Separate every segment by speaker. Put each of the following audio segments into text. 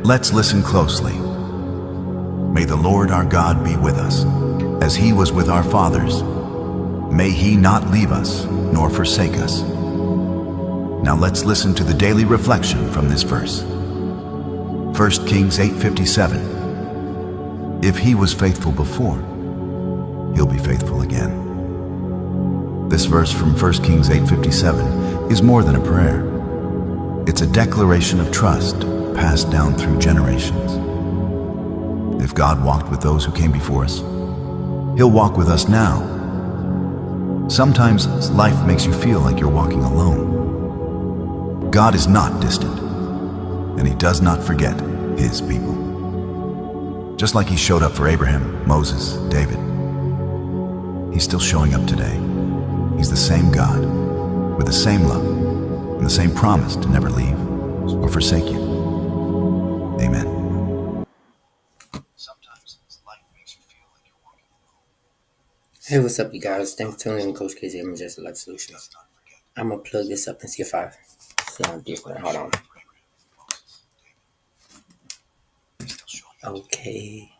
Speaker 1: Let's listen closely. May the Lord our God be with us, as he was with our fathers. May he not leave us nor forsake us. Now let's listen to the daily reflection from this verse. 1 Kings 8:57. If he was faithful before, he'll be faithful again. This verse from 1 Kings 8:57 is more than a prayer. It's a declaration of trust passed down through generations. If God walked with those who came before us, he'll walk with us now. Sometimes life makes you feel like you're walking alone. God is not distant, and he does not forget his people. Just like he showed up for Abraham, Moses, David, he's still showing up today. He's the same God, with the same love, and the same promise to never leave or forsake you. Amen. Sometimes life makes you feel like you're walking alone.
Speaker 2: Hey, what's up, you guys? Thanks for tuning in to Coach KZ Majestic Life Solutions. I'm going to plug this up and see if I sound different. Hold on. Okay.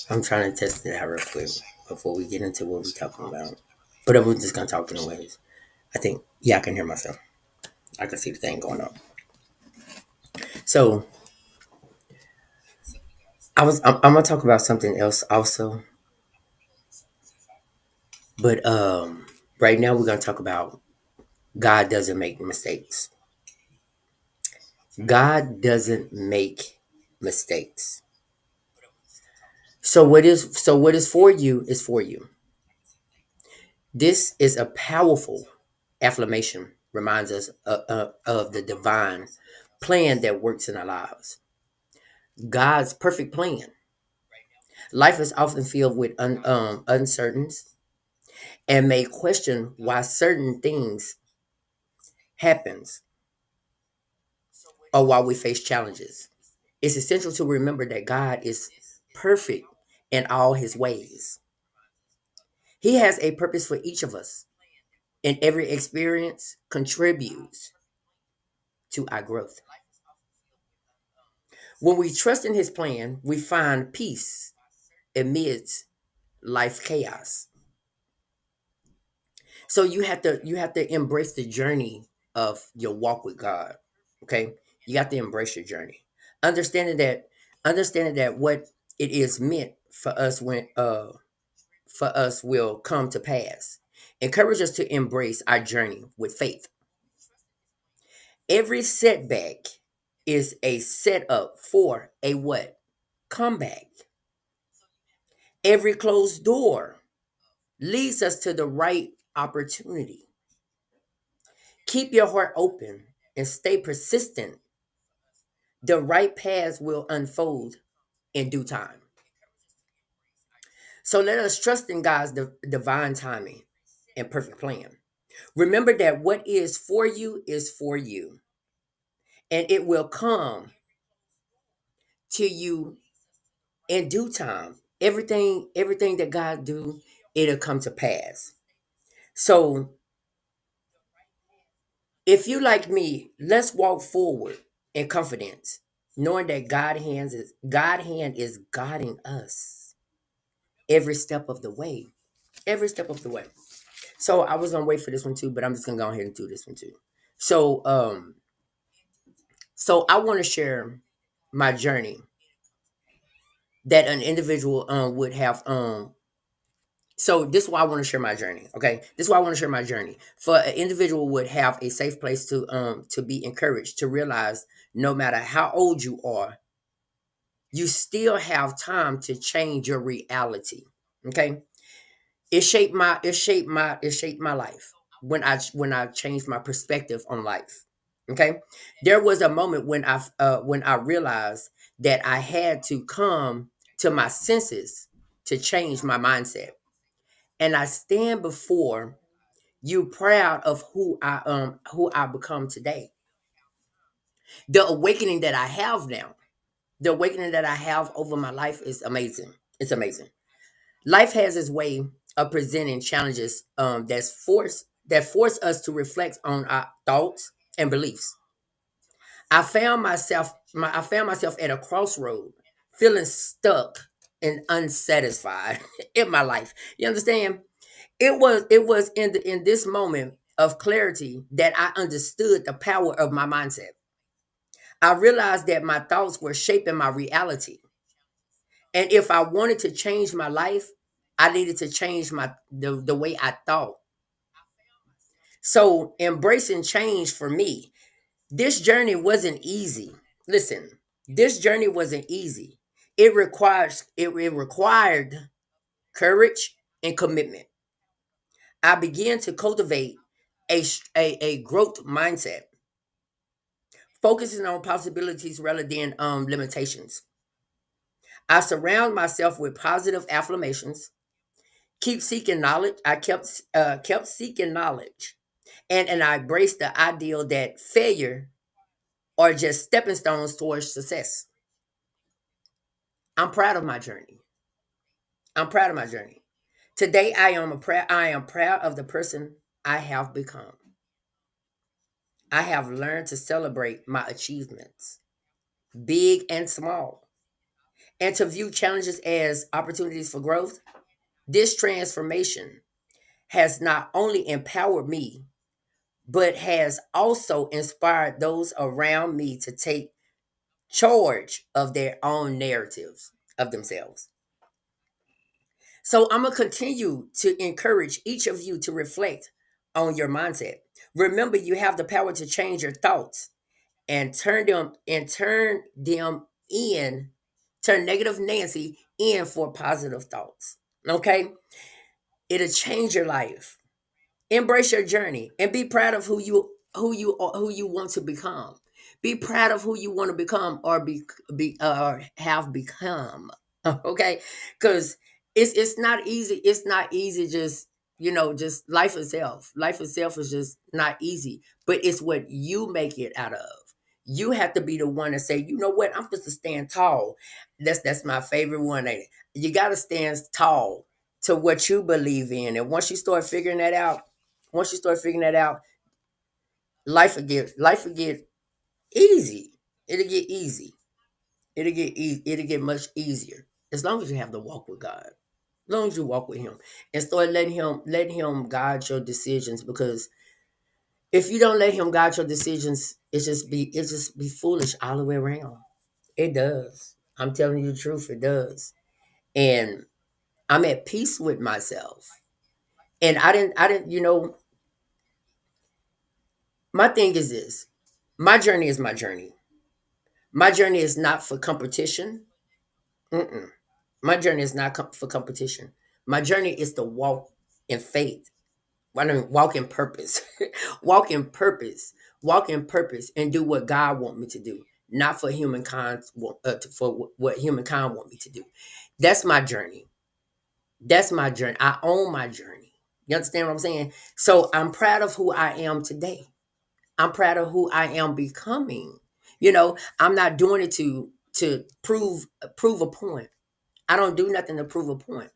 Speaker 2: I'm trying to test it out real quick before we get into what we're talking about. But I'm just going to talk anyways. I think, I can hear myself. I can see the thing going on. So, I'm going to talk about something else also. But right now we're going to talk about God doesn't make mistakes. God doesn't make mistakes. So what is for you is for you. This is a powerful affirmation, reminds us of the divine plan that works in our lives. God's perfect plan. Life is often filled with uncertainties and may question why certain things happens or why we face challenges. It's essential to remember that God is perfect in all his ways. He has a purpose for each of us, and every experience contributes to our growth. When we trust in his plan, we find peace amidst life chaos. So you have to embrace the journey of your walk with God. Okay? You got to embrace your journey. Understanding that understanding that what it is meant for us will come to pass. Encourage us to embrace our journey with faith. Every setback is a setup for a what? Comeback. Every closed door leads us to the right opportunity. Keep your heart open and stay persistent. The right paths will unfold in due time. So let us trust in God's divine timing and perfect plan. Remember that what is for you, and it will come to you in due time. Everything that God do, it'll come to pass. So if you like me, let's walk forward in confidence, knowing that God hand is guiding us every step of the way. Every step of the way. So I was gonna wait for this one too, but I'm just gonna go ahead and do this one too. So so I want to share my journey that an individual would have so this is why I want to share my journey. Okay, this is why I want to share my journey. For an individual would have a safe place to be encouraged to realize no matter how old you are, you still have time to change your reality. Okay, it shaped my life when I changed my perspective on life. Okay, there was a moment when I realized that I had to come to my senses to change my mindset, and I stand before you proud of who I become today. The awakening that I have now, the awakening that I have over my life is amazing. It's amazing. Life has its way of presenting challenges that force us to reflect on our thoughts and beliefs. I found myself at a crossroad, feeling stuck and unsatisfied in my life. You understand? It was in this moment of clarity that I understood the power of my mindset. I realized that my thoughts were shaping my reality. And if I wanted to change my life, I needed to change the way I thought. So embracing change for me, this journey wasn't easy. Listen, this journey wasn't easy. It required courage and commitment. I began to cultivate a growth mindset, focusing on possibilities rather than limitations. I surround myself with positive affirmations. Keep seeking knowledge. I kept seeking knowledge, and I embraced the ideal that failure are just stepping stones towards success. I'm proud of my journey. I'm proud of my journey. Today, I am proud of the person I have become. I have learned to celebrate my achievements, big and small, and to view challenges as opportunities for growth. This transformation has not only empowered me, but has also inspired those around me to take charge of their own narratives of themselves. So I'm going to continue to encourage each of you to reflect on your mindset. Remember, you have the power to change your thoughts and turn them in, turn negative Nancy in for positive thoughts. Okay? It'll change your life. Embrace your journey and be proud of who you want to become. Be proud of who you want to become or or have become. Okay? Cuz it's not easy. It's not easy just, just life itself. Life itself is just not easy, but it's what you make it out of. You have to be the one to say, "You know what? I'm supposed to stand tall." That's my favorite one. Ain't it? You got to stand tall to what you believe in. And once you start figuring that out, life will get easy. It'll get easy. It'll get much easier. As long as you have to walk with God. As long as you walk with him and start letting him guide your decisions, because if you don't let him guide your decisions, it just be foolish all the way around. It does. I'm telling you the truth, it does. And I'm at peace with myself. And I didn't, my thing is this. My journey is my journey. My journey is not for competition. Mm-mm. My journey is not for competition. My journey is to walk in faith. I mean, walk in purpose. Walk in purpose. Walk in purpose and do what God want me to do, not for for what humankind want me to do. That's my journey. That's my journey. I own my journey. You understand what I'm saying? So I'm proud of who I am today. I'm proud of who I am becoming. I'm not doing it to prove a point. I don't do nothing to prove a point.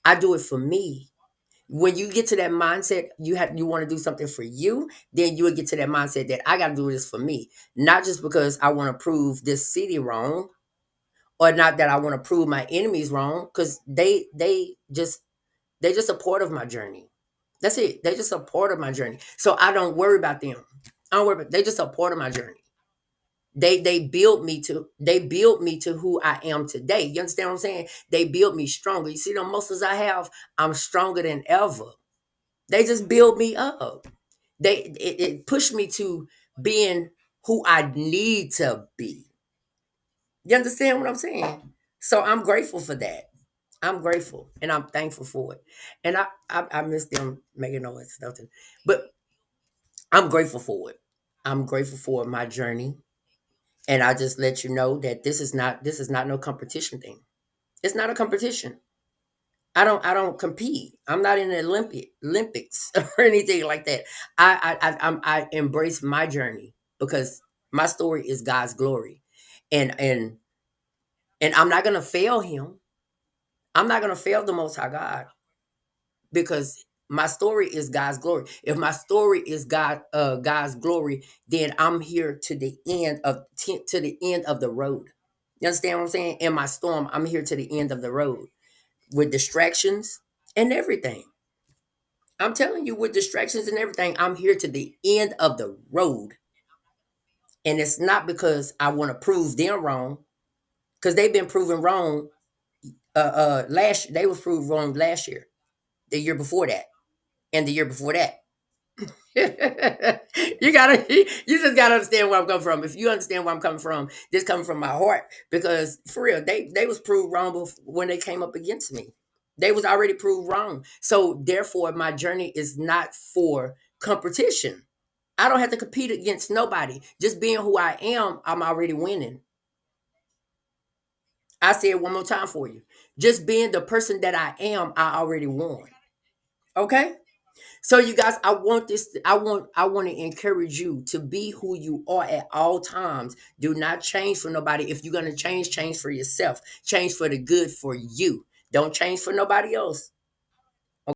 Speaker 2: I do it for me. When you get to that mindset, you want to do something for you, then you will get to that mindset that I got to do this for me, not just because I want to prove this city wrong, or not that I want to prove my enemies wrong, because they just a part of my journey. That's it. They just a part of my journey. So I don't worry about them. I don't worry about they just a part of my journey. They built me to who I am today. You understand what I'm saying? They built me stronger. You see the muscles I have? I'm stronger than ever. They just build me up. It pushed me to being who I need to be. You understand what I'm saying? So I'm grateful for that. I'm grateful and I'm thankful for it. And I miss them making noise and stuff too. But I'm grateful for it. I'm grateful for my journey. And I just let you know that this is not no competition thing. It's not a competition. I don't compete. I'm not in the Olympics or anything like that. I embrace my journey because my story is God's glory, and I'm not gonna fail Him. I'm not gonna fail the Most High God because My story is God's glory. If my story is God's glory, then I'm here to the end of the road. You understand what I'm saying? In my storm, I'm here to the end of the road with distractions and everything. I'm telling you, with distractions and everything, I'm here to the end of the road. And it's not because I want to prove them wrong, because they've been proven wrong. They was proved wrong last year, the year before that, and the year before that. You just gotta understand where I'm coming from. If you understand where I'm coming from, this coming from my heart, because for real, they was proved wrong when they came up against me. They was already proved wrong. So therefore, my journey is not for competition. I don't have to compete against nobody. Just being who I am, I'm already winning. I say it one more time for you. Just being the person that I am, I already won. Okay? So you guys, I want to encourage you to be who you are at all times. Do not change for nobody. If you're going to change for yourself. Change for the good for you. Don't change for nobody else.